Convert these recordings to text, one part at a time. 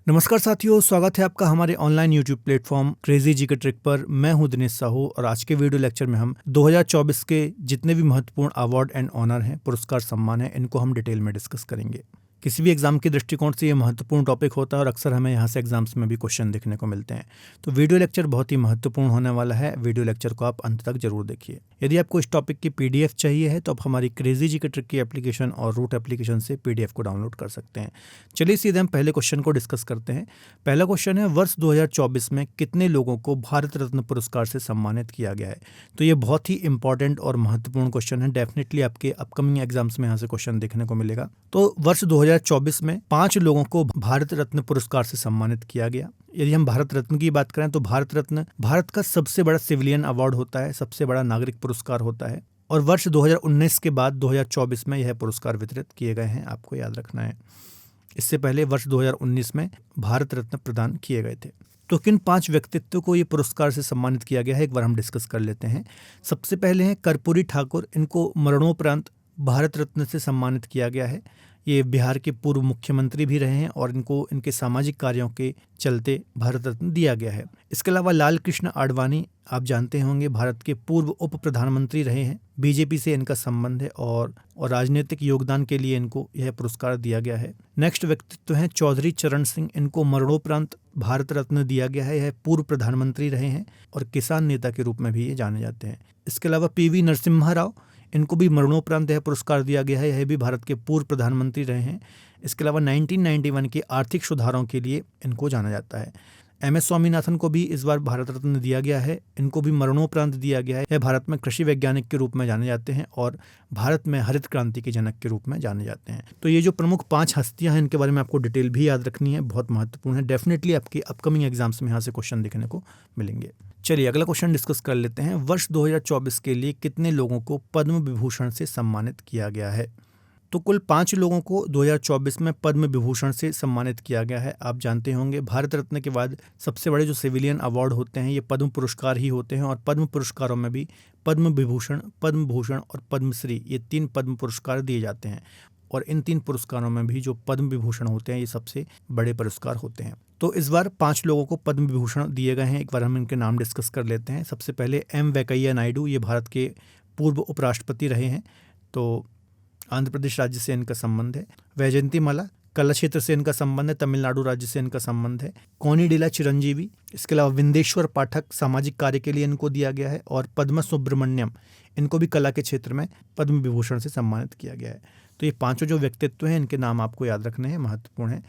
नमस्कार साथियों, स्वागत है आपका हमारे ऑनलाइन यूट्यूब प्लेटफॉर्म क्रेजी जी के ट्रिक पर। मैं हूं दिनेश साहू और आज के वीडियो लेक्चर में हम 2024 के जितने भी महत्वपूर्ण अवार्ड एंड ऑनर हैं, पुरस्कार सम्मान हैं, इनको हम डिटेल में डिस्कस करेंगे। किसी भी एग्जाम के दृष्टिकोण से ये महत्वपूर्ण टॉपिक होता है और अक्सर हमें यहाँ से एग्जाम्स में भी क्वेश्चन देखने को मिलते हैं। तो वीडियो लेक्चर बहुत ही महत्वपूर्ण होने वाला है। वीडियो लेक्चर को आप अंत तक जरूर देखिए। यदि आपको इस टॉपिक की पीडीएफ चाहिए है तो आप हमारी क्रेजी जी के ट्रिक की एप्लीकेशन और रूट एप्लीकेशन से पीडीएफ को डाउनलोड कर सकते हैं। चलिए सीधे हम पहले क्वेश्चन को डिस्कस करते हैं। पहला क्वेश्चन है, वर्ष 2024 में कितने लोगों को भारत रत्न पुरस्कार से सम्मानित किया गया है? तो ये बहुत ही इंपॉर्टेंट और महत्वपूर्ण क्वेश्चन है। डेफिनेटली आपके अपकमिंग एग्जाम्स में यहाँ से क्वेश्चन देखने को मिलेगा। तो वर्ष 2024 में 5 लोगों को भारत रत्न पुरस्कार से सम्मानित किया गया। यदि हम भारत रत्न की बात करें तो भारत रत्न भारत का सबसे बड़ा सिविलियन अवार्ड होता है, सबसे बड़ा नागरिक पुरस्कार होता है और वर्ष 2019 के बाद 2024 में यह पुरस्कार वितरित किए गए हैं, आपको याद रखना है। इससे पहले वर्ष 2019 में भारत रत्न प्रदान किए गए थे। तो किन 5 व्यक्तित्व को ये पुरस्कार से सम्मानित किया गया है, एक बार हम डिस्कस कर लेते हैं। सबसे पहले हैं कर्पूरी ठाकुर। इनको मरणोपरांत भारत रत्न से सम्मानित किया गया है। ये बिहार के पूर्व मुख्यमंत्री भी रहे हैं और इनको इनके सामाजिक कार्यों के चलते भारत रत्न दिया गया है। इसके अलावा लाल कृष्ण आडवाणी, आप जानते होंगे, भारत के पूर्व उप प्रधानमंत्री रहे हैं। बीजेपी से इनका संबंध है और राजनीतिक योगदान के लिए इनको यह पुरस्कार दिया गया है। नेक्स्ट व्यक्तित्व हैं चौधरी चरण सिंह। इनको मरणोपरांत भारत रत्न दिया गया है। यह पूर्व प्रधानमंत्री रहे हैं और किसान नेता के रूप में भी ये जाने जाते हैं। इसके अलावा पीवी नरसिम्हा राव, इनको भी मरणोपरांत यह पुरस्कार दिया गया है। यह भी भारत के पूर्व प्रधानमंत्री रहे हैं। इसके अलावा 1991 के आर्थिक सुधारों के लिए इनको जाना जाता है। MS स्वामीनाथन को भी इस बार भारत रत्न दिया गया है। इनको भी मरणोपरांत दिया गया है। यह भारत में कृषि वैज्ञानिक के रूप में जाने जाते हैं और भारत में हरित क्रांति के जनक के रूप में जाने जाते हैं। तो ये जो प्रमुख 5 हस्तियां हैं, इनके बारे में आपको डिटेल भी याद रखनी है, बहुत महत्वपूर्ण है। डेफिनेटली आपके अपकमिंग एग्जाम्स में यहाँ से क्वेश्चन देखने को मिलेंगे। चलिए अगला क्वेश्चन डिस्कस कर लेते हैं। वर्ष 2024 के लिए कितने लोगों को पद्म विभूषण से सम्मानित किया गया है? तो कुल 5 लोगों को 2024 में पद्म विभूषण से सम्मानित किया गया है। आप जानते होंगे भारत रत्न के बाद सबसे बड़े जो सिविलियन अवार्ड होते हैं ये पद्म पुरस्कार ही होते हैं और पद्म पुरस्कारों में भी पद्म विभूषण, पद्म भूषण और पद्मश्री, ये 3 पद्म पुरस्कार दिए जाते हैं और इन 3 पुरस्कारों में भी जो पद्म विभूषण होते हैं ये सबसे बड़े पुरस्कार होते हैं। तो इस बार 5 लोगों को पद्म विभूषण दिए गए हैं। एक बार हम इनके नाम डिस्कस कर लेते हैं। सबसे पहले M वेंकैया नायडू, ये भारत के पूर्व उपराष्ट्रपति रहे हैं, तो आंध्र प्रदेश राज्य से इनका संबंध है। वैजयंती माला, कला क्षेत्र से इनका संबंध है, तमिलनाडु राज्य से इनका संबंध है। कोनिडिला चिरंजीवी, इसके अलावा विंदेश्वर पाठक, सामाजिक कार्य के लिए इनको दिया गया है। और पद्मा सुब्रमण्यम, इनको भी कला के क्षेत्र में पद्म विभूषण से सम्मानित किया गया है। तो ये 5 जो व्यक्तित्व हैं, इनके नाम आपको याद रखने हैं, महत्वपूर्ण है।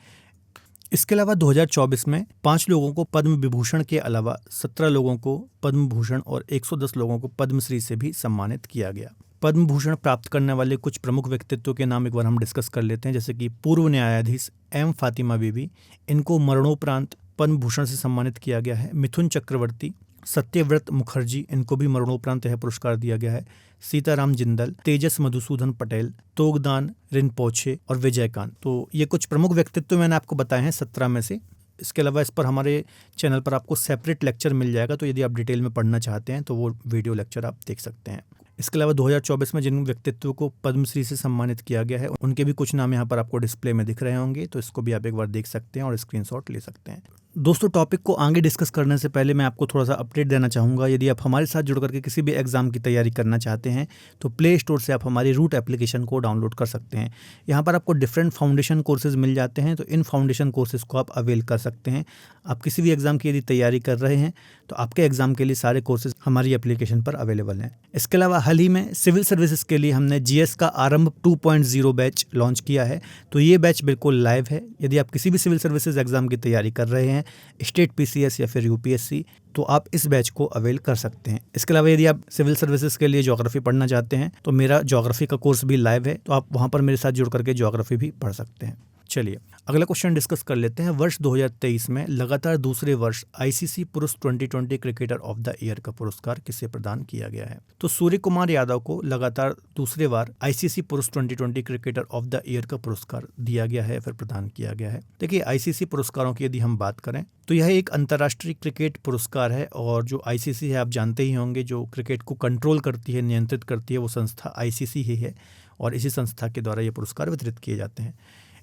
इसके अलावा 2024 में 5 लोगों को पद्म विभूषण के अलावा 17 लोगों को पद्म भूषण और 110 लोगों को पद्मश्री से भी सम्मानित किया गया। पद्म भूषण प्राप्त करने वाले कुछ प्रमुख व्यक्तित्वों के नाम एक बार हम डिस्कस कर लेते हैं। जैसे कि पूर्व न्यायाधीश M फातिमा बीबी, इनको मरणोपरांत पद्म भूषण से सम्मानित किया गया है। मिथुन चक्रवर्ती, सत्यव्रत मुखर्जी, इनको भी मरणोपरांत यह पुरस्कार दिया गया है। सीताराम जिंदल, तेजस मधुसूदन पटेल, तोगदान रिनपोछे और विजयकांत। तो ये कुछ प्रमुख व्यक्तित्व मैंने आपको बताए हैं 17 में से। इसके अलावा इस पर हमारे चैनल पर आपको सेपरेट लेक्चर मिल जाएगा, तो यदि आप डिटेल में पढ़ना चाहते हैं तो वो वीडियो लेक्चर आप देख सकते हैं। इसके अलावा 2024 में जिन व्यक्तित्व को पद्मश्री से सम्मानित किया गया है उनके भी कुछ नाम यहाँ पर आपको डिस्प्ले में दिख रहे होंगे, तो इसको भी आप एक बार देख सकते हैं और स्क्रीनशॉट ले सकते हैं। दोस्तों, टॉपिक को आगे डिस्कस करने से पहले मैं आपको थोड़ा सा अपडेट देना चाहूँगा। यदि आप हमारे साथ जुड़ करके किसी भी एग्जाम की तैयारी करना चाहते हैं तो प्ले स्टोर से आप हमारी रूट एप्लीकेशन को डाउनलोड कर सकते हैं। यहाँ पर आपको डिफरेंट फाउंडेशन कोर्सेज मिल जाते हैं, तो इन फाउंडेशन कोर्सेज को आप अवेल कर सकते हैं। आप किसी भी एग्जाम की यदि तैयारी कर रहे हैं तो आपके एग्जाम के लिए सारे कोर्सेज हमारी एप्लीकेशन पर अवेलेबल हैं। इसके अलावा हाल ही में सिविल सर्विसेज के लिए हमने GS का आरंभ 2.0 बैच लॉन्च किया है, तो ये बैच बिल्कुल लाइव है। यदि आप किसी भी सिविल सर्विसेज एग्जाम की तैयारी कर रहे हैं, स्टेट PCS या फिर UPSC, तो आप इस बैच को अवेल कर सकते हैं। इसके अलावा यदि आप सिविल सर्विसेज के लिए ज्योग्राफी पढ़ना चाहते हैं तो मेरा ज्योग्राफी का कोर्स भी लाइव है, तो आप वहाँ पर मेरे साथ जुड़ करके ज्योग्राफी भी पढ़ सकते हैं। चलिए अगला क्वेश्चन डिस्कस कर लेते हैं। वर्ष 2023 में लगातार दूसरे वर्ष ICC पुरुष 2020 क्रिकेटर ऑफ द ईयर का पुरस्कार किसे प्रदान किया गया है? तो सूर्य कुमार यादव को लगातार दूसरे बार ICC पुरुष 2020 क्रिकेटर ऑफ द ईयर का पुरस्कार दिया गया है, फिर प्रदान किया गया है। देखिए, ICC पुरस्कारों की यदि हम बात करें तो यह एक अंतर्राष्ट्रीय क्रिकेट पुरस्कार है और जो ICC है आप जानते ही होंगे, जो क्रिकेट को कंट्रोल करती है, नियंत्रित करती है, वो संस्था ICC ही है और इसी संस्था के द्वारा ये पुरस्कार वितरित किए जाते हैं।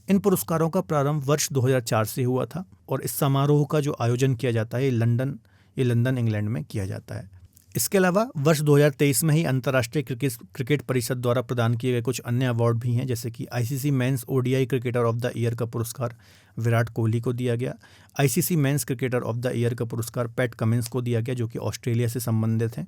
इन पुरस्कारों का प्रारंभ वर्ष 2004 से हुआ था और इस समारोह का जो आयोजन किया जाता है ये लंदन इंग्लैंड में किया जाता है। इसके अलावा वर्ष 2023 में ही अंतर्राष्ट्रीय क्रिकेट परिषद द्वारा प्रदान किए गए कुछ अन्य अवार्ड भी हैं, जैसे कि ICC men's ODI cricketer of the year का पुरस्कार विराट कोहली को दिया गया। ICC men's cricketer of the year का पुरस्कार पैट कमिंस को दिया गया, जो कि ऑस्ट्रेलिया से संबंधित हैं।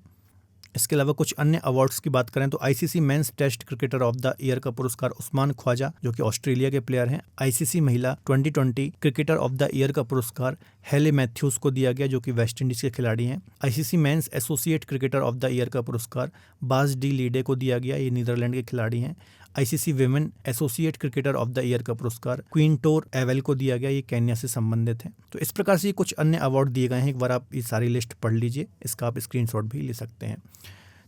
इसके अलावा कुछ अन्य अवार्ड्स की बात करें तो ICC men's test cricketer of the year का पुरस्कार उस्मान ख्वाजा, जो कि ऑस्ट्रेलिया के प्लेयर हैं। आईसीसी महिला 2020 क्रिकेटर ऑफ द ईयर का पुरस्कार हेले मैथ्यूज को दिया गया, जो कि वेस्ट इंडीज के खिलाड़ी हैं। ICC men's associate cricketer of the year का पुरस्कार बाज डी लीडे को दिया गया, ये नीदरलैंड के खिलाड़ी हैं। ICC women associate cricketer of the year का पुरस्कार क्वीन टोर एवेल को दिया गया, ये केन्या से संबंधित है। तो इस प्रकार से कुछ अन्य अवार्ड दिए गए हैं। एक बार आप ये सारी लिस्ट पढ़ लीजिए, इसका आप स्क्रीनशॉट भी ले सकते हैं।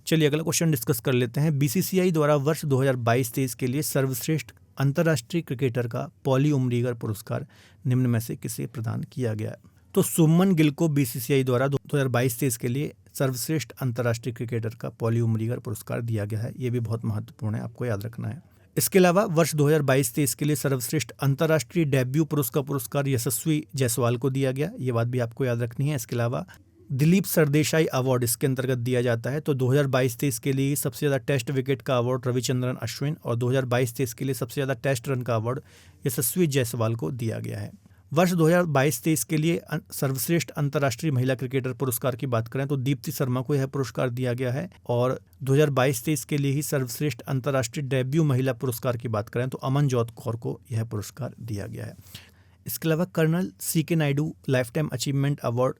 चलिए अगला क्वेश्चन डिस्कस कर लेते हैं। बीसीसीआई द्वारा वर्ष 2022-23 के लिए सर्वश्रेष्ठ अंतर्राष्ट्रीय क्रिकेटर का पॉली उमरीगर पुरस्कार निम्न में से किसे प्रदान किया गया? तो सुमन गिल को बीसीसीआई द्वारा 2022-23 के लिए सर्वश्रेष्ठ अंतर्राष्ट्रीय क्रिकेटर का पॉली उमरीगर पुरस्कार दिया गया है। ये भी बहुत महत्वपूर्ण है, आपको याद रखना है। इसके अलावा वर्ष 2022-23 के लिए सर्वश्रेष्ठ अंतर्राष्ट्रीय डेब्यू पुरस्कार यशस्वी जायसवाल को दिया गया, ये बात भी आपको याद रखनी है। इसके अलावा दिलीप सरदेसाई अवार्ड इसके अंतर्गत दिया जाता है। तो 2022-23 के लिए सबसे ज़्यादा टेस्ट विकेट का अवार्ड रविचंद्रन अश्विन और 2022-23 के लिए सबसे ज़्यादा टेस्ट रन का अवार्ड यशस्वी जायसवाल को दिया गया है। वर्ष 2022-23 के लिए सर्वश्रेष्ठ अंतर्राष्ट्रीय महिला क्रिकेटर पुरस्कार की बात करें तो दीप्ति शर्मा को यह पुरस्कार दिया गया है। और 2022-23 के लिए ही सर्वश्रेष्ठ अंतर्राष्ट्रीय डेब्यू महिला पुरस्कार की बात करें तो अमनजोत कौर को यह पुरस्कार दिया गया है। इसके अलावा colonel CK Naidu life time achievement award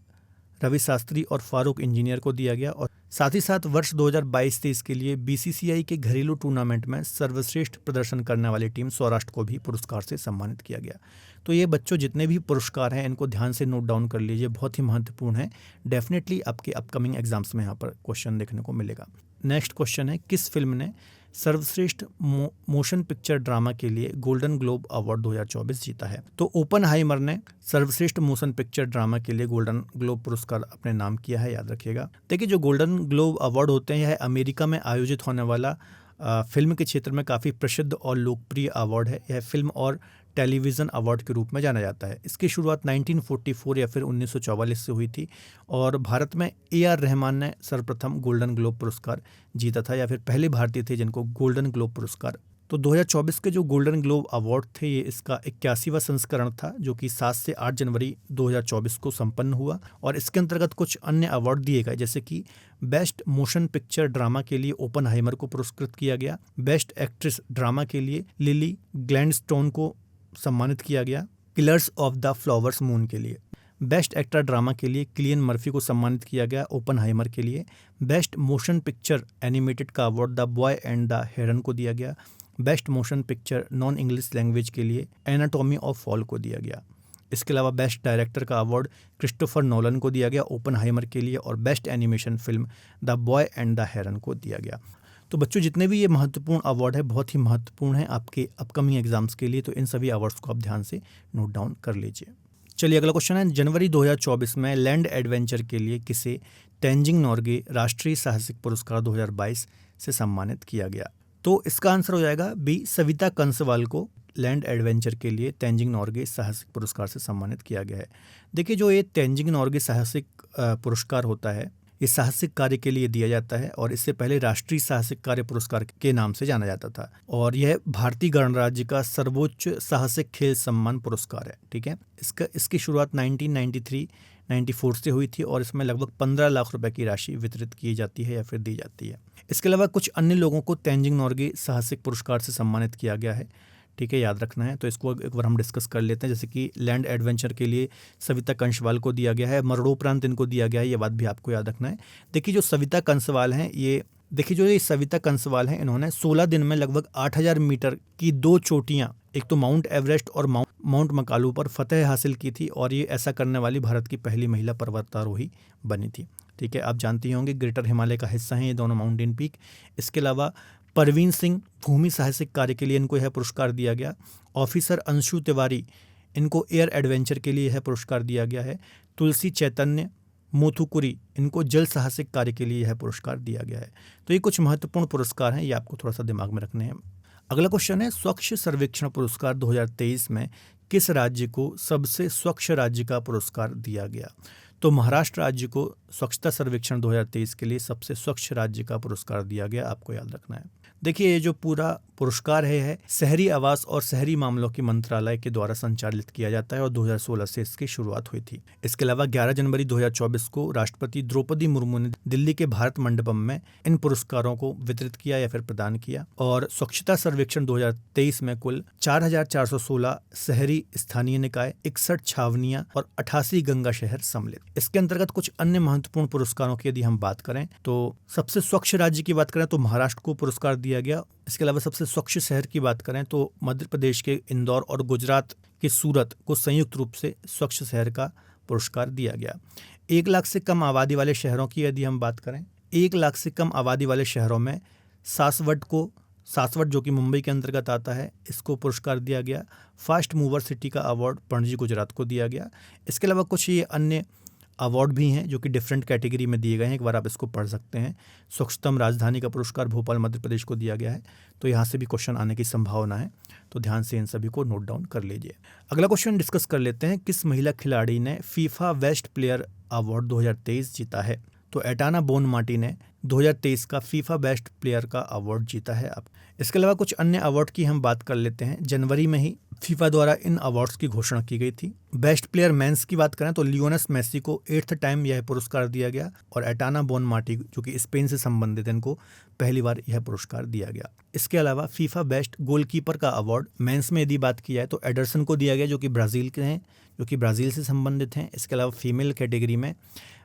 Ravi Shastri और फारूक इंजीनियर को दिया गया। और साथ ही साथ वर्ष 2022-23 के लिए बीसीसीआई के घरेलू टूर्नामेंट में सर्वश्रेष्ठ प्रदर्शन करने वाली टीम सौराष्ट्र को भी पुरस्कार से सम्मानित किया गया। तो ये बच्चों जितने भी पुरस्कार हैं इनको ध्यान से नोट डाउन कर लीजिए, बहुत ही महत्वपूर्ण है। डेफिनेटली आपके अपकमिंग एग्जाम्स में यहाँ पर क्वेश्चन देखने को मिलेगा। नेक्स्ट क्वेश्चन है, किस फिल्म ने सर्वश्रेष्ठ मोशन पिक्चर ड्रामा के लिए गोल्डन ग्लोब अवार्ड 2024 जीता है? तो ओपनहाइमर ने सर्वश्रेष्ठ मोशन पिक्चर ड्रामा के लिए गोल्डन ग्लोब पुरस्कार अपने नाम किया है, याद रखिएगा। देखिए, जो गोल्डन ग्लोब अवार्ड होते हैं यह अमेरिका में आयोजित होने वाला फिल्म के क्षेत्र में काफ़ी प्रसिद्ध और लोकप्रिय अवार्ड है। यह फिल्म और टेलीविज़न अवार्ड के रूप में जाना जाता है। इसकी शुरुआत 1944 या फिर 1944 से हुई थी और भारत में AR रहमान ने सर्वप्रथम गोल्डन ग्लोब पुरस्कार जीता था, या फिर पहले भारतीय थे जिनको गोल्डन ग्लोब पुरस्कार। तो 2024 के जो गोल्डन ग्लोब अवार्ड थे ये इसका 81वां संस्करण था, जो कि 7 से 8 जनवरी 2024 को संपन्न हुआ। और इसके अंतर्गत कुछ अन्य अवार्ड दिए गए, जैसे कि बेस्ट मोशन पिक्चर ड्रामा के लिए ओपनहाइमर को पुरस्कृत किया गया। बेस्ट एक्ट्रेस ड्रामा के लिए लिली ग्लैडस्टोन को सम्मानित किया गया। Killers of the flowers moon के लिए बेस्ट एक्टर ड्रामा के लिए किलियन मर्फी को सम्मानित किया गया ओपनहाइमर के लिए। बेस्ट मोशन पिक्चर एनिमेटेड का award the boy and the heron को दिया गया। Best motion picture non English language के लिए एनाटॉमी ऑफ फॉल को दिया गया। इसके अलावा बेस्ट डायरेक्टर का अवार्ड क्रिस्टोफर नोलन को दिया गया ओपनहाइमर के लिए, और best animation film the boy and the heron को दिया गया। तो बच्चों, जितने भी ये महत्वपूर्ण अवार्ड है बहुत ही महत्वपूर्ण है आपके अपकमिंग एग्जाम्स के लिए, तो इन सभी अवार्ड्स को आप ध्यान से नोट डाउन कर लीजिए। चलिए अगला क्वेश्चन है, जनवरी 2024 में लैंड एडवेंचर के लिए किसे तेंजिंग नोर्गे राष्ट्रीय साहसिक पुरस्कार 2022 से सम्मानित किया गया? तो इसका आंसर हो जाएगा बी, सविता कंसवाल को लैंड एडवेंचर के लिए तेंजिंग नोर्गे साहसिक पुरस्कार से सम्मानित किया गया है। देखिए, जो ये तेंजिंग नोर्गे साहसिक पुरस्कार होता है ये साहसिक कार्य के लिए दिया जाता है और इससे पहले राष्ट्रीय साहसिक कार्य पुरस्कार के नाम से जाना जाता था, और यह भारतीय गणराज्य का सर्वोच्च साहसिक खेल सम्मान पुरस्कार है। ठीक है, इसकी शुरुआत 1993-94 से हुई थी और इसमें लगभग 15 लाख रुपए की राशि वितरित की जाती है या फिर दी जाती है। इसके अलावा कुछ अन्य लोगों को तेंजिंग नोर्गे साहसिक पुरस्कार से सम्मानित किया गया है। ठीक है, याद रखना है। तो इसको एक बार हम डिस्कस कर लेते हैं। जैसे कि लैंड एडवेंचर के लिए सविता कंसवाल को दिया गया है, मरणोपरांत इनको दिया गया है, ये बात भी आपको याद रखना है। देखिए, जो सविता कंसवाल हैं ये सविता कंसवाल हैं, इन्होंने 16 दिन में लगभग 8000 मीटर की 2 चोटियां, एक तो माउंट एवरेस्ट और माउंट मकालू पर फतेह हासिल की थी, और ये ऐसा करने वाली भारत की पहली महिला पर्वतारोही बनी थी। ठीक है, आप जानते ही होंगे ग्रेटर हिमालय का हिस्सा हैं ये दोनों माउंटेन पीक। इसके अलावा परवीन सिंह भूमि साहसिक कार्य के लिए इनको यह पुरस्कार दिया गया। ऑफिसर अंशु तिवारी, इनको एयर एडवेंचर के लिए यह पुरस्कार दिया गया है। तुलसी चैतन्य मोथुकुरी, इनको जल साहसिक कार्य के लिए यह पुरस्कार दिया गया है। तो ये कुछ महत्वपूर्ण पुरस्कार हैं, ये आपको थोड़ा सा दिमाग में रखने हैं। अगला क्वेश्चन है, स्वच्छ सर्वेक्षण पुरस्कार 2023 में किस राज्य को सबसे स्वच्छ राज्य का पुरस्कार दिया गया? तो महाराष्ट्र राज्य को स्वच्छता सर्वेक्षण 2023 के लिए सबसे स्वच्छ राज्य का पुरस्कार दिया गया, आपको याद रखना है। देखिए, ये जो पूरा पुरस्कार है शहरी आवास और शहरी मामलों के मंत्रालय के द्वारा संचालित किया जाता है और 2016 से इसकी शुरुआत हुई थी। इसके अलावा 11 जनवरी 2024 को राष्ट्रपति द्रौपदी मुर्मू ने दिल्ली के भारत मंडपम में इन पुरस्कारों को वितरित किया या फिर प्रदान किया। और स्वच्छता सर्वेक्षण 2023 में कुल 4,416 शहरी स्थानीय निकाय, 61 छावनियां और 88 गंगा शहर सम्मिलित। इसके अंतर्गत कुछ अन्य महत्वपूर्ण पुरस्कारों की यदि हम बात करें तो सबसे स्वच्छ राज्य की बात करें तो महाराष्ट्र को पुरस्कार दिया गया। इसके अलावा सबसे स्वच्छ शहर की बात करें तो मध्य प्रदेश के इंदौर और गुजरात के सूरत को संयुक्त रूप से स्वच्छ शहर का पुरस्कार दिया गया। 1 लाख से कम आबादी वाले शहरों की यदि हम बात करें, 1 लाख से कम आबादी वाले शहरों में सासवट जो कि मुंबई के अंतर्गत आता है, इसको पुरस्कार दिया गया। फास्ट मूवर सिटी का अवार्ड पणजी गुजरात को दिया गया। इसके अलावा कुछ ये अन्य अवार्ड भी हैं जो कि डिफरेंट कैटेगरी में दिए गए हैं, एक बार आप इसको पढ़ सकते हैं। स्वच्छतम राजधानी का पुरस्कार भोपाल मध्य प्रदेश को दिया गया है, तो यहाँ से भी क्वेश्चन आने की संभावना है, तो ध्यान से इन सभी को नोट डाउन कर लीजिए। अगला क्वेश्चन डिस्कस कर लेते हैं, किस महिला खिलाड़ी ने फीफा बेस्ट प्लेयर अवार्ड 2023 जीता है? तो एटाना बोनमाटी ने 2023 का फीफा बेस्ट प्लेयर का अवार्ड जीता है। अब इसके अलावा कुछ अन्य अवार्ड की हम बात कर लेते हैं। जनवरी में ही फीफा द्वारा इन अवार्ड्स की घोषणा की गई थी। बेस्ट प्लेयर मेंस की बात करें तो लियोनेस मेसी को 8th टाइम यह पुरस्कार दिया गया और एटाना बोनमाटी जो कि स्पेन से संबंधित है, इनको पहली बार यह पुरस्कार दिया गया। इसके अलावा फीफा बेस्ट गोलकीपर का अवार्ड मेंस में यदि बात की जाए तो एडरसन को दिया गया जो कि ब्राज़ील के हैं, जो कि ब्राज़ील से संबंधित हैं। इसके अलावा फीमेल कैटेगरी में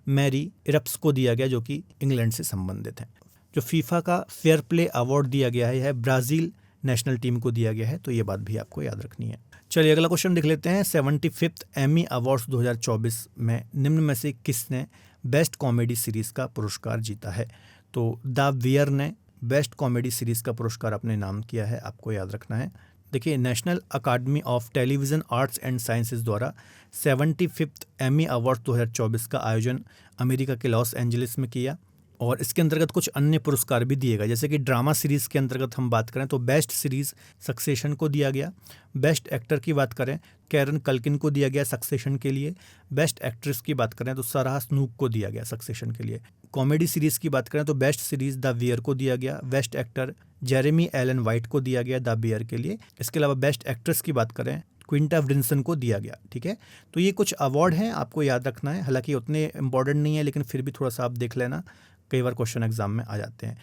मैरी इरप्स को दिया गया जो कि इंग्लैंड से संबंधित हैं। जो फीफा का फेयर प्ले अवार्ड दिया गया है यह ब्राज़ील नेशनल टीम को दिया गया है, तो ये बात भी आपको याद रखनी है। चलिए अगला क्वेश्चन देख लेते हैं। 75th एमी अवार्ड्स 2024 में निम्न में से किसने बेस्ट कॉमेडी सीरीज़ का पुरस्कार जीता है? तो द वियर ने बेस्ट कॉमेडी सीरीज़ का पुरस्कार अपने नाम किया है, आपको याद रखना है। देखिए, National Academy of Television Arts and Sciences द्वारा 75th एमी अवार्ड्स 2024 का आयोजन अमेरिका के लॉस एंजलिस में किया और इसके अंतर्गत कुछ अन्य पुरस्कार भी दिए गए। जैसे कि ड्रामा सीरीज़ के अंतर्गत हम बात करें तो बेस्ट सीरीज़ सक्सेशन को दिया गया। बेस्ट एक्टर की बात करें कैरन कल्किन को दिया गया सक्सेशन के लिए। बेस्ट एक्ट्रेस की बात करें तो सारा स्नूक को दिया गया सक्सेशन के लिए। कॉमेडी सीरीज़ की बात करें तो बेस्ट सीरीज़ द वियर को दिया गया। Best actor Jeremy Allen White को दिया गया द वियर के लिए। इसके अलावा बेस्ट एक्ट्रेस की बात करें क्विंटा ब्रिंसन को दिया गया। ठीक है, तो ये कुछ अवार्ड हैं, आपको याद रखना है। हालांकि उतने इंपॉर्टेंट नहीं है लेकिन फिर भी थोड़ा सा आप देख लेना, कई बार क्वेश्चन एग्जाम में आ जाते हैं।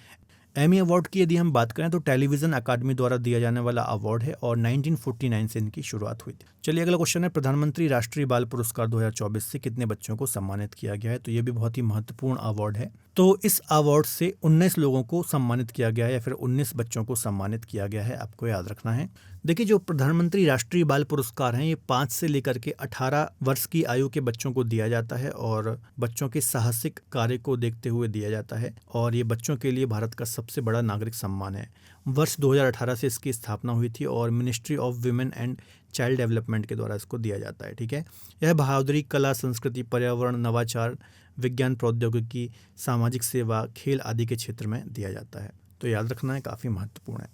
एमी अवार्ड की यदि हम बात करें तो टेलीविज़न अकादमी द्वारा दिया जाने वाला अवार्ड है और 1949 से इनकी शुरुआत हुई थी। चलिए अगला क्वेश्चन है, प्रधानमंत्री राष्ट्रीय बाल पुरस्कार 2024 से कितने बच्चों को सम्मानित किया गया है? तो ये भी बहुत ही महत्वपूर्ण अवार्ड है। तो इस अवार्ड से 19 लोगों को सम्मानित किया गया है या फिर 19 बच्चों को सम्मानित किया गया है, आपको याद रखना है। देखिए, जो प्रधानमंत्री राष्ट्रीय बाल पुरस्कार हैं ये 5 से लेकर के 18 वर्ष की आयु के बच्चों को दिया जाता है और बच्चों के साहसिक कार्य को देखते हुए दिया जाता है और ये बच्चों के लिए भारत का सबसे बड़ा नागरिक सम्मान है। वर्ष 2018 से इसकी स्थापना हुई थी और ministry of women and child development के द्वारा इसको दिया जाता है। ठीक है, यह बहादुरी, कला, संस्कृति, पर्यावरण, नवाचार, विज्ञान, प्रौद्योगिकी, सामाजिक सेवा, खेल आदि के क्षेत्र में दिया जाता है, तो याद रखना है, काफ़ी महत्वपूर्ण है।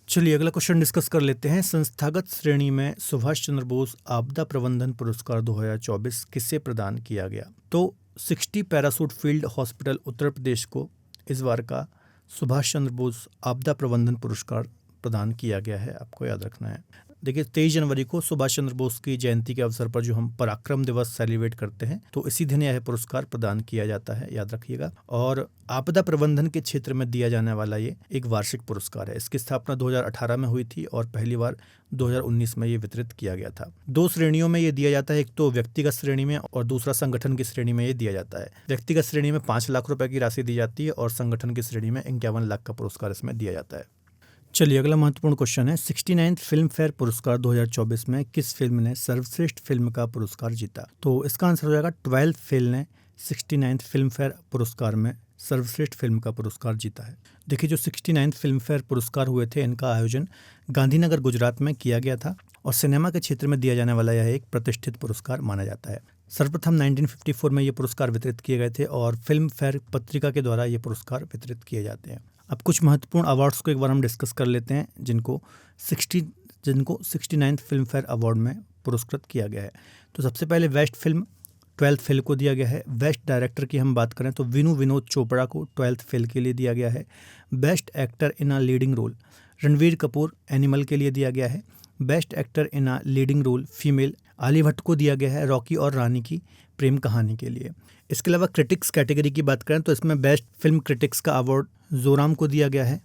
चलिए अगला क्वेश्चन डिस्कस कर लेते हैं। संस्थागत श्रेणी में सुभाष चंद्र बोस आपदा प्रबंधन पुरस्कार 2024 किसे प्रदान किया गया? तो 60 parachute field hospital Uttar Pradesh को इस बार का सुभाष चंद्र बोस आपदा प्रबंधन पुरस्कार प्रदान किया गया है, आपको याद रखना है। देखिए, 23 जनवरी को सुभाष चंद्र बोस की जयंती के अवसर पर जो हम पराक्रम दिवस सेलिब्रेट करते हैं तो इसी दिन यह पुरस्कार प्रदान किया जाता है, याद रखिएगा। और आपदा प्रबंधन के क्षेत्र में दिया जाने वाला ये एक वार्षिक पुरस्कार है। इसकी स्थापना 2018 में हुई थी और पहली बार 2019 में ये वितरित किया गया था। 2 श्रेणियों में ये दिया जाता है, एक तो व्यक्तिगत श्रेणी में और दूसरा संगठन की श्रेणी में ये दिया जाता है। व्यक्तिगत श्रेणी में 5 लाख रुपए की राशि दी जाती है और संगठन की श्रेणी में 51 लाख का पुरस्कार इसमें दिया जाता है। चलिए अगला महत्वपूर्ण क्वेश्चन है, 69th फिल्म फेयर पुरस्कार 2024 में किस फिल्म ने सर्वश्रेष्ठ फिल्म का पुरस्कार जीता? तो इसका आंसर हो जाएगा 12th फेल ने 69th फिल्म फेयर पुरस्कार में सर्वश्रेष्ठ फिल्म का पुरस्कार जीता है। देखिए, जो 69th फिल्म फेयर पुरस्कार हुए थे इनका आयोजन गांधीनगर गुजरात में किया गया था और सिनेमा के क्षेत्र में दिया जाने वाला यह एक प्रतिष्ठित पुरस्कार माना जाता है। सर्वप्रथम 1954 में ये पुरस्कार वितरित किए गए थे और फिल्म फेयर पत्रिका के द्वारा ये पुरस्कार वितरित किए जाते हैं। अब कुछ महत्वपूर्ण अवार्ड्स को एक बार हम डिस्कस कर लेते हैं जिनको 69th फिल्म फेयर अवार्ड में पुरस्कृत किया गया है। तो सबसे पहले बेस्ट फिल्म 12th फेल को दिया गया है। बेस्ट डायरेक्टर की हम बात करें तो विनोद चोपड़ा को 12th फेल के लिए दिया गया है। Best actor in a leading role Ranbir Kapoor Animal के लिए दिया गया है। Best actor in a leading role female Alia Bhatt को दिया गया है रॉकी और रानी की प्रेम कहानी के लिए। इसके अलावा क्रिटिक्स कैटेगरी की बात करें तो इसमें बेस्ट फिल्म क्रिटिक्स का अवार्ड जोराम को दिया गया है।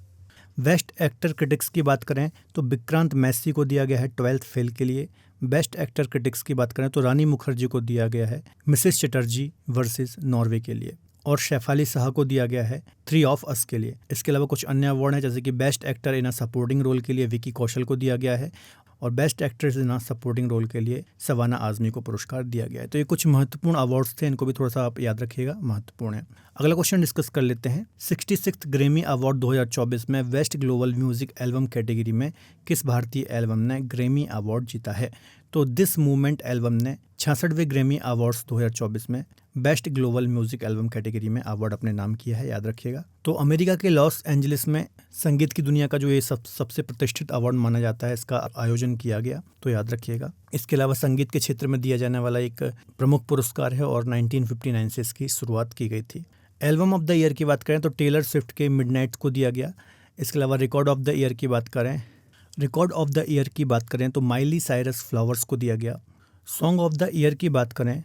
बेस्ट एक्टर क्रिटिक्स की बात करें तो विक्रांत मैसी को दिया गया है 12th फेल के लिए। बेस्ट एक्टर क्रिटिक्स की बात करें तो रानी मुखर्जी को दिया गया है मिसेस चटर्जी वर्सेस नॉर्वे के लिए, और शेफाली शाह को दिया गया है 3 ऑफ अस के लिए। इसके अलावा कुछ अन्य अवार्ड हैं जैसे कि best actor in a supporting role के लिए विकी कौशल को दिया गया है और best actress in a supporting role के लिए शबाना आजमी को पुरस्कार दिया गया है। तो ये कुछ महत्वपूर्ण अवार्ड्स थे, इनको भी थोड़ा सा आप याद रखिएगा, महत्वपूर्ण है। अगला क्वेश्चन डिस्कस कर लेते हैं। 66th ग्रैमी अवार्ड 2024 में best global music album category में किस भारतीय एल्बम ने ग्रैमी अवार्ड जीता है? तो दिस मूवमेंट एल्बम ने 66वें ग्रैमी अवार्ड्स 2024 में best global music album category में अवार्ड अपने नाम किया है, याद रखिएगा। तो अमेरिका के लॉस एंजलिस में संगीत की दुनिया का जो ये सबसे प्रतिष्ठित अवार्ड माना जाता है, इसका आयोजन किया गया, तो याद रखिएगा। इसके अलावा संगीत के क्षेत्र में दिया जाने वाला एक प्रमुख पुरस्कार है और 1959 से इसकी शुरुआत की गई थी। एल्बम ऑफ द ईयर की बात करें तो टेलर स्विफ्ट के मिडनाइट को दिया गया। इसके अलावा रिकॉर्ड ऑफ द ईयर की बात करें तो माइली साइरस फ्लावर्स को दिया गया। सॉन्ग ऑफ द ईयर की बात करें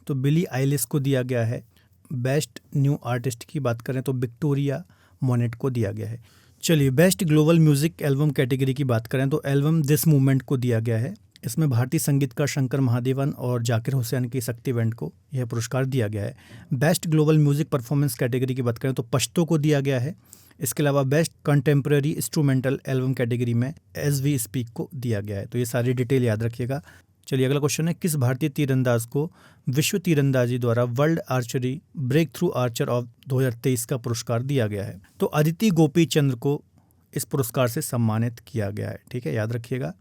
तो बिली आइलिश को दिया गया है। बेस्ट न्यू आर्टिस्ट की बात करें तो विक्टोरिया मोनेट को दिया गया है। चलिए, best global music album category की बात करें तो एल्बम दिस मूवमेंट को दिया गया है। इसमें भारतीय संगीतकार शंकर महादेवन और जाकिर हुसैन की शक्ति बैंड को यह पुरस्कार दिया गया है। Best global music performance category की बात करें तो पश्तो को दिया गया है। इसके अलावा best contemporary instrumental album category में एज वी स्पीक को दिया गया है। तो ये सारी डिटेल याद रखिएगा। चलिए, अगला क्वेश्चन है, किस भारतीय तीरंदाज को विश्व तीरंदाजी द्वारा World Archery breakthrough archer of 2023 का पुरस्कार दिया गया है? तो अदिति गोपी चंद्र को इस पुरस्कार से सम्मानित किया गया है। ठीक है, याद रखिएगा।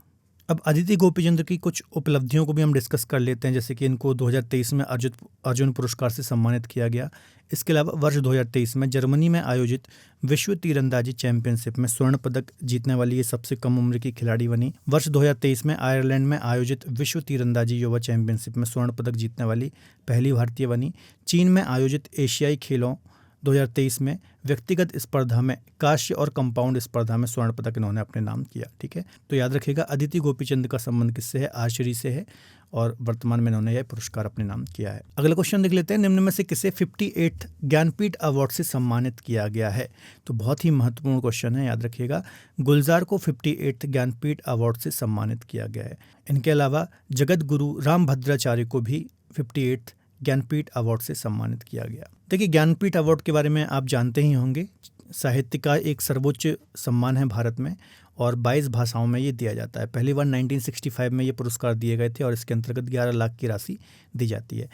अब अदिति गोपीचंद्र की कुछ उपलब्धियों को भी हम डिस्कस कर लेते हैं, जैसे कि इनको 2023 में अर्जुन पुरस्कार से सम्मानित किया गया। इसके अलावा वर्ष 2023 में जर्मनी में आयोजित विश्व तीरंदाजी चैंपियनशिप में स्वर्ण पदक जीतने वाली ये सबसे कम उम्र की खिलाड़ी बनी। वर्ष 2023 में आयरलैंड में आयोजित विश्व तीरंदाजी युवा चैंपियनशिप में स्वर्ण पदक जीतने वाली पहली भारतीय बनी। चीन में आयोजित एशियाई खेलों 2023 में व्यक्तिगत स्पर्धा में कांस्य और कंपाउंड स्पर्धा में स्वर्ण पदक इन्होंने अपने नाम किया। ठीक है, तो याद रखिएगा, अदिति गोपीचंद का संबंध किससे है? आर्चरी से है और वर्तमान में इन्होंने यह पुरस्कार अपने नाम किया है। अगला क्वेश्चन देख लेते हैं, निम्न में से किसे 58th ज्ञानपीठ अवार्ड से सम्मानित किया गया है? तो बहुत ही महत्वपूर्ण क्वेश्चन है, याद रखिएगा। गुलजार को 58th ज्ञानपीठ अवार्ड से सम्मानित किया गया है। इनके अलावा जगत गुरु रामभद्राचार्य को भी 58th ज्ञानपीठ अवार्ड से सम्मानित किया गया। देखिए, ज्ञानपीठ अवार्ड के बारे में आप जानते ही होंगे, साहित्य का एक सर्वोच्च सम्मान है भारत में और 22 भाषाओं में ये दिया जाता है। पहली बार 1965 में ये पुरस्कार दिए गए थे और इसके अंतर्गत 11 लाख की राशि दी जाती है।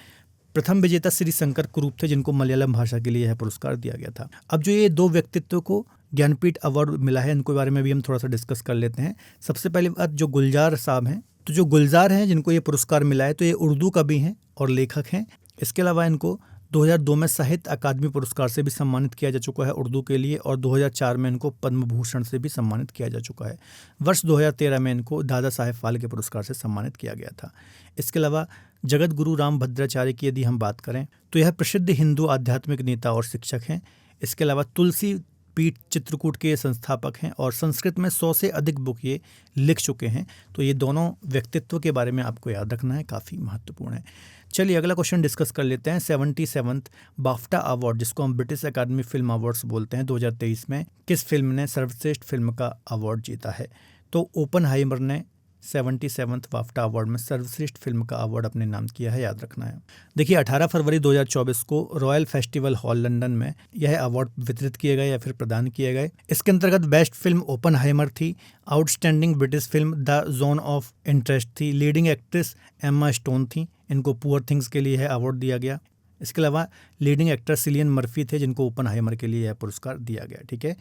प्रथम विजेता श्री शंकर कुरूप थे, जिनको मलयालम भाषा के लिए यह पुरस्कार दिया गया था। अब जो ये दो व्यक्तित्व को ज्ञानपीठ अवार्ड मिला है, इनके बारे में भी हम थोड़ा सा डिस्कस कर लेते हैं। सबसे पहले बात, जो गुलजार साहब हैं, तो जो गुलजार हैं जिनको ये पुरस्कार मिला है, तो ये उर्दू कवि हैं और लेखक हैं। इसके अलावा इनको 2002 में साहित्य अकादमी पुरस्कार से भी सम्मानित किया जा चुका है उर्दू के लिए, और 2004 में इनको पद्म भूषण से भी सम्मानित किया जा चुका है। वर्ष 2013 में इनको दादा साहेब फाल्के पुरस्कार से सम्मानित किया गया था। इसके अलावा जगत गुरु रामभद्राचार्य की यदि हम बात करें तो यह प्रसिद्ध हिंदू आध्यात्मिक नेता और शिक्षक हैं। इसके अलावा तुलसी पीठ चित्रकूट के संस्थापक हैं और संस्कृत में 100 से अधिक बुक ये लिख चुके हैं। तो ये दोनों व्यक्तित्व के बारे में आपको याद रखना है, काफ़ी महत्वपूर्ण है। चलिए, अगला क्वेश्चन डिस्कस कर लेते हैं। 77th बाफ्टा अवार्ड, जिसको हम ब्रिटिश अकादमी फिल्म अवार्ड्स बोलते हैं, 2023 में किस फिल्म ने सर्वश्रेष्ठ फिल्म का अवार्ड जीता है? तो ओपनहाइमर ने 77th बाफ्टा अवार्ड में सर्वश्रेष्ठ फिल्म का अवार्ड अपने नाम किया है, याद रखना है। देखिए, 18 फरवरी 2024 को रॉयल फेस्टिवल हॉल लंदन में यह अवार्ड वितरित किए गए या फिर प्रदान किए गए। इसके अंतर्गत बेस्ट फिल्म ओपनहाइमर थी, outstanding British film the zone of interest थी, लीडिंग एक्ट्रेस एम्मा स्टोन थी, इनको पुअर थिंग्स के लिए यह अवार्ड दिया गया। इसके अलावा लीडिंग एक्टर सिलियन मर्फी थे, जिनको ओपनहाइमर के लिए यह पुरस्कार दिया गया। ठीक है,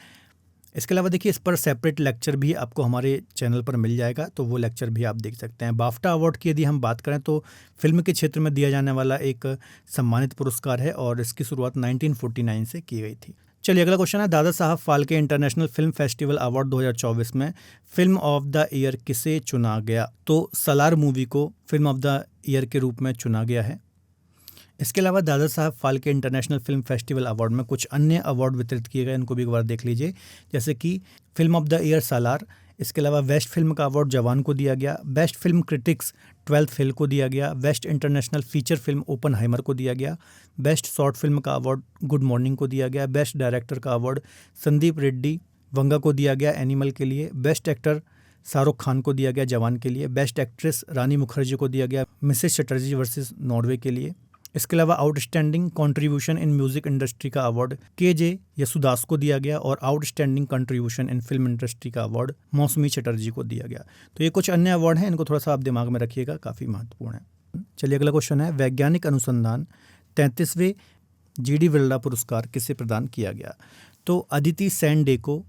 इसके अलावा देखिए, इस पर सेपरेट लेक्चर भी आपको हमारे चैनल पर मिल जाएगा, तो वो लेक्चर भी आप देख सकते हैं। बाफ्टा अवार्ड की यदि हम बात करें तो फिल्म के क्षेत्र में दिया जाने वाला एक सम्मानित पुरस्कार है और इसकी शुरुआत 1949 से की गई थी। चलिए अगला क्वेश्चन है, Dada Saheb Phalke international film festival award 2024 में फिल्म ऑफ द ईयर किसे चुना गया? तो सलार मूवी को फिल्म ऑफ द ईयर के रूप में चुना गया है। इसके अलावा Dada Saheb Phalke international film festival award में कुछ अन्य अवार्ड वितरित किए गए, इनको भी एक बार देख लीजिए। जैसे कि फिल्म ऑफ द ईयर सालार, इसके अलावा बेस्ट फिल्म का अवार्ड जवान को दिया गया, best film critics 12th fail को दिया गया, best international feature film Oppenheimer को दिया गया, बेस्ट शॉर्ट फिल्म का अवार्ड गुड मॉर्निंग को दिया गया, बेस्ट डायरेक्टर का अवार्ड संदीप रेड्डी वंगा को दिया गया एनिमल के लिए, बेस्ट एक्टर शाहरुख खान को दिया गया जवान के लिए, बेस्ट एक्ट्रेस रानी मुखर्जी को दिया गया मिसेस चटर्जी वर्सेस नॉर्वे के लिए। इसके अलावा outstanding contribution in music industry का अवार्ड के यसुदास को दिया गया और outstanding contribution in film industry का अवार्ड मौसमी चटर्जी को दिया गया। तो ये कुछ अन्य अवार्ड हैं, इनको थोड़ा सा आप दिमाग में रखिएगा, काफ़ी महत्वपूर्ण है। चलिए अगला क्वेश्चन है, वैज्ञानिक अनुसंधान 33वें GD बिरला पुरस्कार किसे प्रदान किया गया? तो अदिति सेन डे को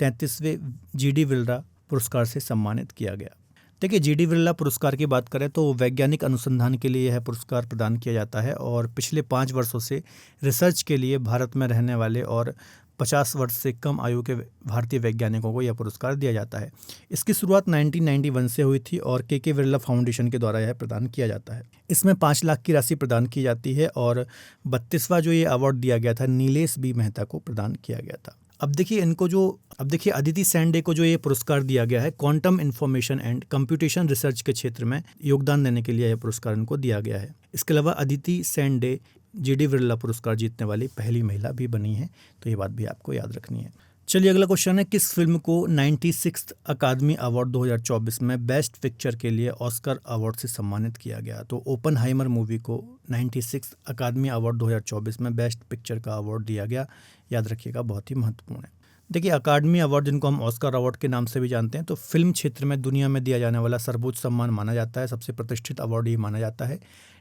33वें GD बिरला पुरस्कार से सम्मानित किया गया। देखिए, GD बिरला पुरस्कार की बात करें तो वैज्ञानिक अनुसंधान के लिए यह पुरस्कार प्रदान किया जाता है और पिछले 5 वर्षों से रिसर्च के लिए भारत में रहने वाले और 50 वर्ष से कम आयु के भारतीय वैज्ञानिकों को यह पुरस्कार दिया जाता है। इसकी शुरुआत 1991 से हुई थी और के बिरला फाउंडेशन के द्वारा यह प्रदान किया जाता है। इसमें 5 लाख की राशि प्रदान की जाती है और 32वां जो ये अवार्ड दिया गया था नीलेश बी मेहता को प्रदान किया गया था। अब देखिए अदिति सेन डे को जो ये पुरस्कार दिया गया है quantum information and computation research के क्षेत्र में योगदान देने के लिए यह पुरस्कार इनको दिया गया है। इसके अलावा अदिति सेन डे GD बिरला पुरस्कार जीतने वाली पहली महिला भी बनी है, तो ये बात भी आपको याद रखनी है। चलिए अगला क्वेश्चन है, किस फिल्म को 96th अकादमी अवार्ड 2024 में बेस्ट पिक्चर के लिए ऑस्कर अवार्ड से सम्मानित किया गया? तो ओपनहाइमर मूवी को 96th अकादमी अवार्ड 2024 में बेस्ट पिक्चर का अवार्ड दिया गया, याद रखिएगा, बहुत ही महत्वपूर्ण है। देखिए, अकादमी अवार्ड जिनको हम ऑस्कर अवार्ड के नाम से भी जानते हैं, तो फिल्म क्षेत्र में दुनिया में दिया जाने वाला सर्वोच्च सम्मान माना जाता है, सबसे प्रतिष्ठित अवार्ड ये माना जाता है।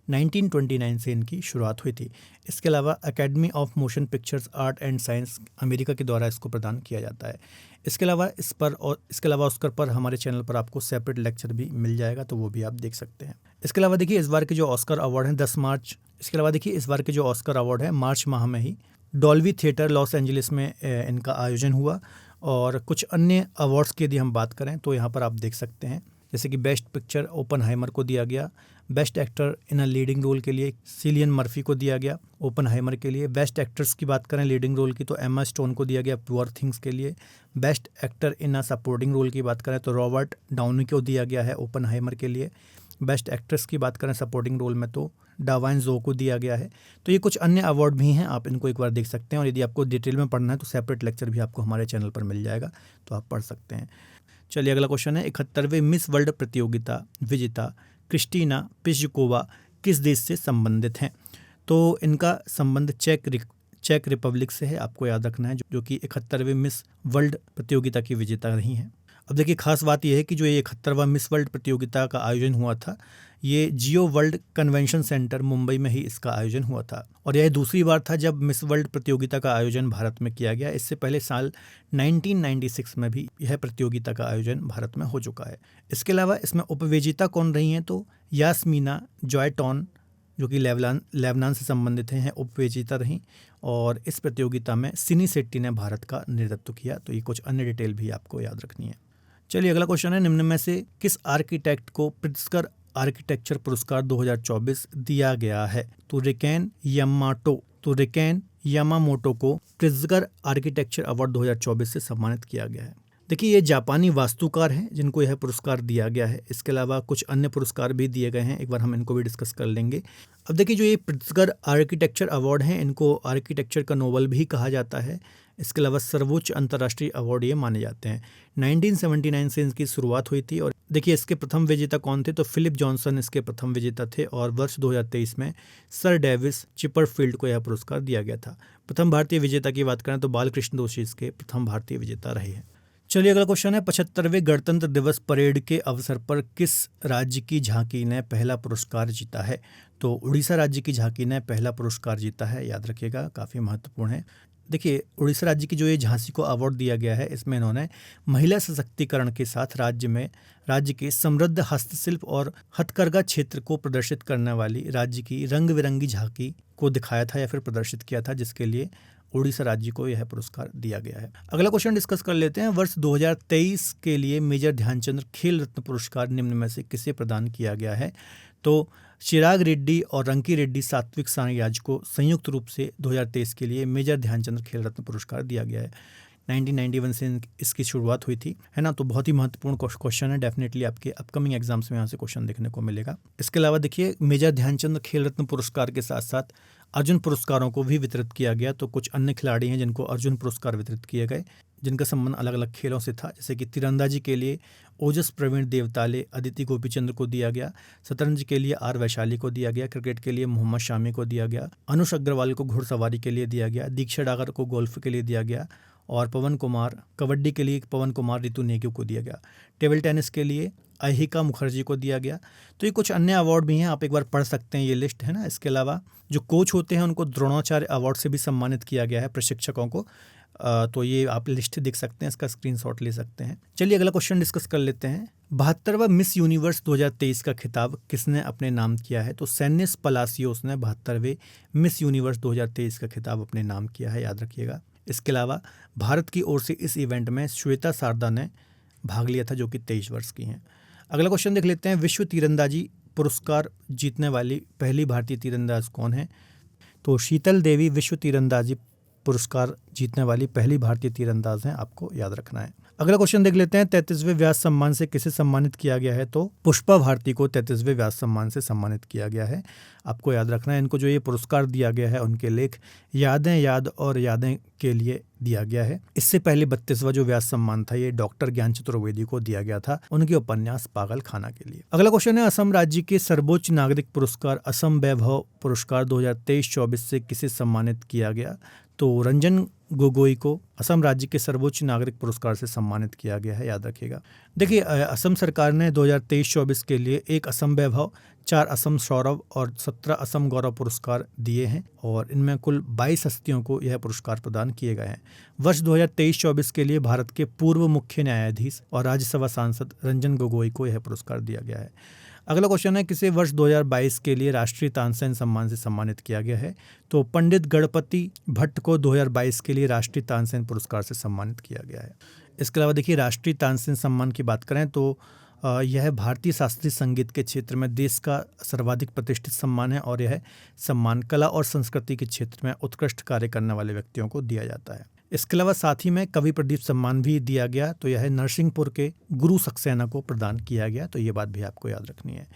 1929 से इनकी शुरुआत हुई थी। इसके अलावा academy of motion pictures art and science America के द्वारा इसको प्रदान किया जाता है। इसके अलावा ऑस्कर पर हमारे चैनल पर आपको सेपरेट लेक्चर भी मिल जाएगा, तो वो भी आप देख सकते हैं। इसके अलावा देखिए, इस बार के जो ऑस्कर अवार्ड हैं 10 मार्च इसके अलावा देखिए इस बार के जो ऑस्कर अवार्ड है मार्च माह में ही डॉल्बी थिएटर लॉस एंजलिस में इनका आयोजन हुआ। और कुछ अन्य अवार्ड्स की यदि हम बात करें तो यहाँ पर आप देख सकते हैं, जैसे कि बेस्ट पिक्चर ओपनहाइमर को दिया गया, best actor in a leading role के लिए सिलियन मर्फी को दिया गया ओपनहाइमर के लिए। बेस्ट एक्टर्स की बात करें लीडिंग रोल की तो एमा स्टोन को दिया गया पुअर थिंग्स के लिए। Best actor in a supporting role की बात करें तो रॉबर्ट डाउनी को दिया गया है ओपनहाइमर के लिए। बेस्ट एक्ट्रेस की बात करें सपोर्टिंग रोल में तो डावाइन जो को दिया गया है। तो ये कुछ अन्य अवार्ड भी हैं, आप इनको एक बार देख सकते हैं और यदि आपको डिटेल में पढ़ना है तो सेपरेट लेक्चर भी आपको हमारे चैनल पर मिल जाएगा, तो आप पढ़ सकते हैं। चलिए अगला क्वेश्चन है, 71वें मिस वर्ल्ड प्रतियोगिता विजेता क्रिस्टीना पिस्जुकोवा किस देश से संबंधित हैं? तो इनका संबंध चेक रिपब्लिक से है, आपको याद रखना है, जो कि 71वें मिस वर्ल्ड प्रतियोगिता की विजेता रही हैं। अब देखिए, खास बात यह है कि जो ये 71वां मिस वर्ल्ड प्रतियोगिता का आयोजन हुआ था, ये जियो वर्ल्ड कन्वेंशन सेंटर मुंबई में ही इसका आयोजन हुआ था और यह दूसरी बार था जब मिस वर्ल्ड प्रतियोगिता का आयोजन भारत में किया गया। इससे पहले साल 1996 में भी यह प्रतियोगिता का आयोजन भारत में हो चुका है। इसके अलावा इसमें उपविजेता कौन रही हैं? तो यास्मीना जॉयटॉन, जो कि लेबनान से संबंधित हैं, उपविजेता रहीं और इस प्रतियोगिता में सिनी शेट्टी ने भारत का नेतृत्व किया। तो ये कुछ अन्य डिटेल भी आपको याद रखनी है। चलिए अगला क्वेश्चन है, निम्न में से किस आर्किटेक्ट को प्रित्जकर आर्किटेक्चर पुरस्कार 2024 दिया गया है? तो रिकेन यामामोटो को प्रित्जकर आर्किटेक्चर अवार्ड 2024 से सम्मानित किया गया है। देखिए, ये जापानी वास्तुकार हैं जिनको यह पुरस्कार दिया गया है। इसके अलावा कुछ अन्य पुरस्कार भी दिए गए हैं, एक बार हम इनको भी डिस्कस कर लेंगे। अब देखिए, जो ये प्रित्जकर आर्किटेक्चर अवार्ड हैं, इनको आर्किटेक्चर का नोबेल भी कहा जाता है। इसके अलावा सर्वोच्च अंतर्राष्ट्रीय अवार्ड ये माने जाते हैं। 1979 से इनकी शुरुआत हुई थी और देखिए इसके प्रथम विजेता कौन थे? तो फिलिप जॉनसन इसके प्रथम विजेता थे और वर्ष 2023 में सर डेविस चिपरफील्ड को यह पुरस्कार दिया गया था। प्रथम भारतीय विजेता की बात करें तो बालकृष्ण दोषी इसके प्रथम भारतीय विजेता रहे हैं। चलिए अगला क्वेश्चन है, 75वें गणतंत्र दिवस परेड के अवसर पर किस राज्य की झांकी ने पहला पुरस्कार जीता है? तो उड़ीसा राज्य की झांकी ने पहला पुरस्कार जीता है, याद रखिएगा, काफ़ी महत्वपूर्ण है। देखिए, उड़ीसा राज्य की जो ये झांसी को अवार्ड दिया गया है, इसमें इन्होंने महिला सशक्तिकरण के साथ राज्य के समृद्ध हस्तशिल्प और हथकरघा क्षेत्र को प्रदर्शित करने वाली राज्य की रंग बिरंगी झांकी को दिखाया था या फिर प्रदर्शित किया था, जिसके लिए उड़ीसा राज्य को यह पुरस्कार दिया गया है। अगला क्वेश्चन डिस्कस कर लेते हैं। वर्ष 2023 के लिए मेजर ध्यानचंद खेल रत्न पुरस्कार निम्न में से किसे प्रदान किया गया है? तो चिराग रेड्डी और रंकी रेड्डी सात्विक साईराज को संयुक्त रूप से 2023 के लिए मेजर ध्यानचंद खेल रत्न पुरस्कार दिया गया है। 1991 से इसकी शुरुआत हुई थी, है ना। तो बहुत ही महत्वपूर्ण क्वेश्चन है, डेफिनेटली आपके अपकमिंग एग्जाम्स में यहाँ से क्वेश्चन देखने को मिलेगा। इसके अलावा देखिए, मेजर ध्यानचंद खेल रत्न पुरस्कार के साथ साथ अर्जुन पुरस्कारों को भी वितरित किया गया। तो कुछ अन्य खिलाड़ी हैं जिनको अर्जुन पुरस्कार वितरित किए गए, जिनका संबंध अलग अलग खेलों से था। जैसे कि तीरंदाजी के लिए ओजस प्रवीण देवताले अदिति गोपीचंद्र को दिया गया, शतरंज के लिए आर वैशाली को दिया गया, क्रिकेट के लिए मोहम्मद शामी को दिया गया, अनुष अग्रवाल को घुड़सवारी के लिए दिया गया, दीक्षा डागर को गोल्फ के लिए दिया गया, और पवन कुमार कबड्डी के लिए पवन कुमार रितु नेगी को दिया गया। टेबल टेनिस के लिए अहिका मुखर्जी को दिया गया। तो ये कुछ अन्य अवार्ड भी हैं, आप एक बार पढ़ सकते हैं, ये लिस्ट है ना। इसके अलावा जो कोच होते हैं उनको द्रोणाचार्य अवार्ड से भी सम्मानित किया गया है, प्रशिक्षकों को। तो ये आप लिस्ट देख सकते हैं, इसका स्क्रीनशॉट ले सकते हैं। चलिए अगला क्वेश्चन डिस्कस कर लेते हैं। 72वां मिस यूनिवर्स 2023 का खिताब किसने अपने नाम किया है? तो सैनिस पलासियोस ने 72वें मिस यूनिवर्स 2023 का खिताब अपने नाम किया है, याद रखिएगा। इसके अलावा भारत की ओर से इस इवेंट में श्वेता शारदा ने भाग लिया था, जो कि 23 वर्ष की हैं। अगला क्वेश्चन देख लेते हैं। विश्व तीरंदाजी पुरस्कार जीतने वाली पहली भारतीय तीरंदाज कौन है? तो शीतल देवी विश्व तीरंदाजी पुरस्कार जीतने वाली पहली भारतीय तीरंदाज हैं, आपको याद रखना है। अगला क्वेश्चन देख लेते हैं। 33वें व्यास सम्मान से किसे सम्मानित किया गया है? तो पुष्पा भारती को 33वें व्यास सम्मान से सम्मानित किया गया है, आपको याद रखना है। इनको जो ये पुरस्कार दिया गया है, उनके लेख यादें याद और यादें के लिए दिया गया है। इससे पहले 32वां जो व्यास सम्मान था, ये डॉक्टर ज्ञान चतुर्वेदी को दिया गया था, उनके उपन्यास पागल खाना के लिए। अगला क्वेश्चन है। असम राज्य के सर्वोच्च नागरिक पुरस्कार असम वैभव पुरस्कार 2023-24 से किसे सम्मानित किया गया? तो रंजन गोगोई को असम राज्य के सर्वोच्च नागरिक पुरस्कार से सम्मानित किया गया है, याद रखिएगा। देखिए, असम सरकार ने 2023-24 के लिए 1 असम वैभव, 4 असम सौरभ और 17 असम गौरव पुरस्कार दिए हैं, और इनमें कुल 22 हस्तियों को यह पुरस्कार प्रदान किए गए हैं। वर्ष 2023-24 के लिए भारत के पूर्व मुख्य न्यायाधीश और राज्यसभा सांसद रंजन गोगोई को यह पुरस्कार दिया गया है। अगला क्वेश्चन है। किसे वर्ष 2022 के लिए राष्ट्रीय तानसेन सम्मान से सम्मानित किया गया है? तो पंडित गणपति भट्ट को 2022 के लिए राष्ट्रीय तानसेन पुरस्कार से सम्मानित किया गया है। इसके अलावा देखिए, राष्ट्रीय तानसेन सम्मान की बात करें तो यह भारतीय शास्त्रीय संगीत के क्षेत्र में देश का सर्वाधिक प्रतिष्ठित सम्मान है, और यह सम्मान कला और संस्कृति के क्षेत्र में उत्कृष्ट कार्य करने वाले व्यक्तियों को दिया जाता है। इसके अलावा साथ ही में कवि प्रदीप सम्मान भी दिया गया, तो यह नरसिंहपुर के गुरु सक्सेना को प्रदान किया गया। तो ये बात भी आपको याद रखनी है।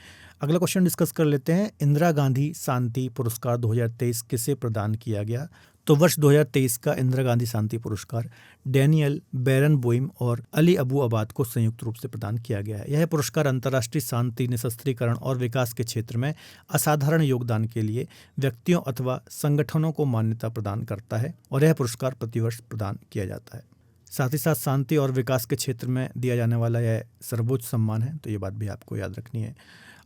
अगला क्वेश्चन डिस्कस कर लेते हैं। इंदिरा गांधी शांति पुरस्कार 2023 किसे प्रदान किया गया? तो वर्ष 2023 का इंदिरा गांधी शांति पुरस्कार डैनियल बेरनबोइम और अली अबू अबाद को संयुक्त रूप से प्रदान किया गया है। यह पुरस्कार अंतर्राष्ट्रीय शांति, निशस्त्रीकरण और विकास के क्षेत्र में असाधारण योगदान के लिए व्यक्तियों अथवा संगठनों को मान्यता प्रदान करता है, और यह पुरस्कार प्रतिवर्ष प्रदान किया जाता है। साथ ही साथ शांति और विकास के क्षेत्र में दिया जाने वाला यह सर्वोच्च सम्मान है, तो ये बात भी आपको याद रखनी है।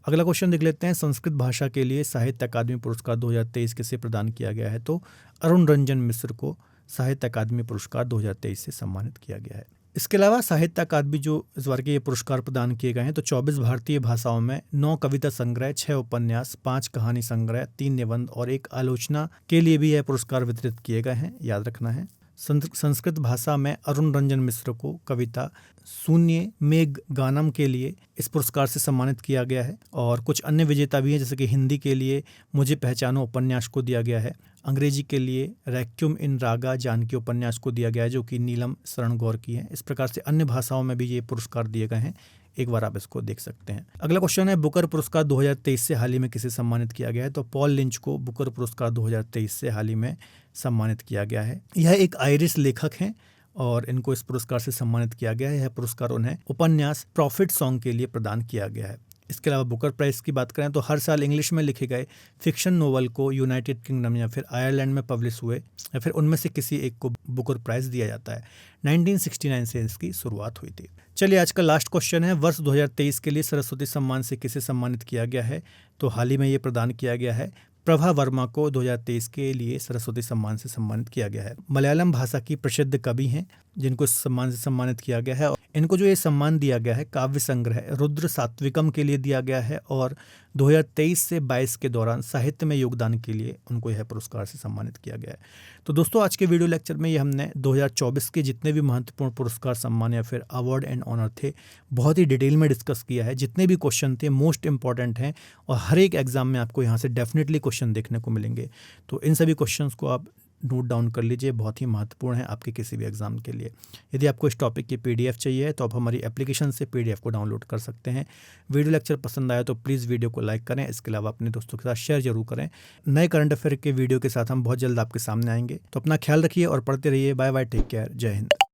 अगला क्वेश्चन देख लेते हैं। संस्कृत भाषा के लिए साहित्य अकादमी पुरस्कार 2023 किसे प्रदान किया गया है? तो अरुण रंजन मिश्र को साहित्य अकादमी पुरस्कार 2023 से सम्मानित किया गया है। इसके अलावा साहित्य अकादमी जो इस बार के ये पुरस्कार प्रदान किए गए हैं, तो 24 भारतीय भाषाओं में 9 कविता संग्रह, 6 उपन्यास, 5 कहानी संग्रह, 3 निबंध और 1 आलोचना के लिए भी यह पुरस्कार वितरित किए गए हैं, याद रखना है। संस्कृत भाषा में अरुण रंजन मिश्र को कविता शून्य मेघ गानम के लिए इस पुरस्कार से सम्मानित किया गया है, और कुछ अन्य विजेता भी हैं, जैसे कि हिंदी के लिए मुझे पहचानो उपन्यास को दिया गया है, अंग्रेजी के लिए रैक्यूम इन रागा जानकी उपन्यास को दिया गया है, जो कि नीलम शरण गौर की है। इस प्रकार से अन्य भाषाओं में भी ये पुरस्कार दिए गए हैं, एक बार आप इसको देख सकते हैं। अगला क्वेश्चन है। बुकर पुरस्कार 2023 से हाल ही में किसे सम्मानित किया गया है? तो पॉल लिंच को बुकर पुरस्कार 2023 से हाल ही में सम्मानित किया गया है। यह एक आयरिश लेखक हैं, और इनको इस पुरस्कार से सम्मानित किया गया है। यह पुरस्कार उन्हें उपन्यास प्रॉफिट सॉन्ग के लिए प्रदान किया गया है। इसके अलावा बुकर प्राइज की बात करें तो हर साल इंग्लिश में लिखे गए फिक्शन नोवेल को यूनाइटेड किंगडम या फिर आयरलैंड में पब्लिश हुए या फिर उनमें से किसी एक को बुकर प्राइज दिया जाता है। 1969 से इसकी शुरुआत हुई थी। चलिए आज का लास्ट क्वेश्चन है। वर्ष 2023 के लिए सरस्वती सम्मान से किसे सम्मानित किया गया है? तो हाल ही में ये प्रदान किया गया है। प्रभा वर्मा को 2023 के लिए सरस्वती सम्मान से सम्मानित किया गया है। मलयालम भाषा की प्रसिद्ध कवि हैं जिनको इस सम्मान से सम्मानित किया गया है। इनको जो ये सम्मान दिया गया है काव्य संग्रह रुद्र सात्विकम के लिए दिया गया है और 2023 से 22 के दौरान साहित्य में योगदान के लिए उनको यह पुरस्कार से सम्मानित किया गया है। तो दोस्तों आज के वीडियो लेक्चर में ये हमने 2024 के जितने भी महत्वपूर्ण पुरस्कार, सम्मान या फिर अवार्ड एंड ऑनर थे बहुत ही डिटेल में डिस्कस किया है। जितने भी क्वेश्चन थे मोस्ट इंपॉर्टेंट हैं और हर एक एग्जाम में आपको यहाँ से डेफिनेटली क्वेश्चन देखने को मिलेंगे। तो इन सभी क्वेश्चंस को आप नोट डाउन कर लीजिए, बहुत ही महत्वपूर्ण है आपके किसी भी एग्जाम के लिए। यदि आपको इस टॉपिक की पीडीएफ चाहिए तो आप हमारी एप्लीकेशन से पीडीएफ को डाउनलोड कर सकते हैं। वीडियो लेक्चर पसंद आया तो प्लीज़ वीडियो को लाइक करें, इसके अलावा अपने दोस्तों के साथ शेयर जरूर करें। नए करंट अफेयर के वीडियो के साथ हम बहुत जल्द आपके सामने आएंगे। तो अपना ख्याल रखिए और पढ़ते रहिए। बाय बाय, टेक केयर, जय हिंद।